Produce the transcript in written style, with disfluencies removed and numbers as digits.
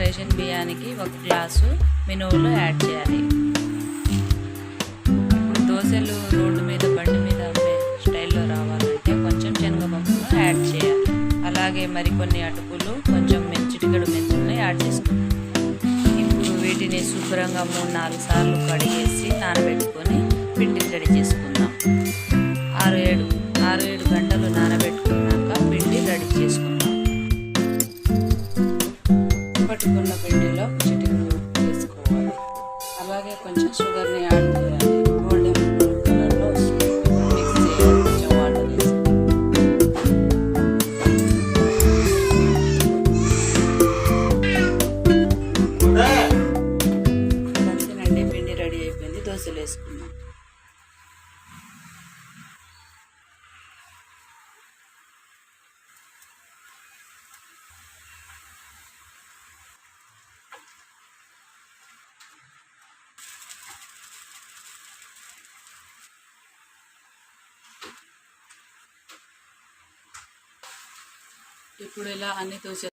Ration బియ్యానికి 1 glass మినువులు add చేయాలి. ఇప్పుడు దోశలు రోడ్డు మీద బండి మీద అమ్మే స్టైల్లో రావాలంటే కొంచెం శనగపప్పును యాడ్ చేయాలి. అలాగే మరికొన్ని అటుకులు, కొంచెం చిటికెడు మెంతులను యాడ్ చేసుకుంటాం. ఇప్పుడు వీటిని శుభ్రంగా 3-4 సార్లు కడిగేసి నానబెట్టుకొని పిండిని రెడీ చేసుకుందాం. 6-7 గంటలు నానబెట్టుకున్నాక పిండి రెడీ చేసుకుందాం. పట్టుకున్న పిండిలో చిటికెడు ఉప్పు వేసుకోవాలి. అలాగే కొంచెం షుగర్ని యాడ్ చేయాలి. గోల్డెన్ బ్రౌన్ కలర్లో మిక్స్ చేయాలి. కొంచెం వాటర్ వేసి అంతేనండి, పిండి రెడీ అయిపోయింది. దోశలు వేసుకుందాం. ఇప్పుడు ఇలా అన్ని దోశ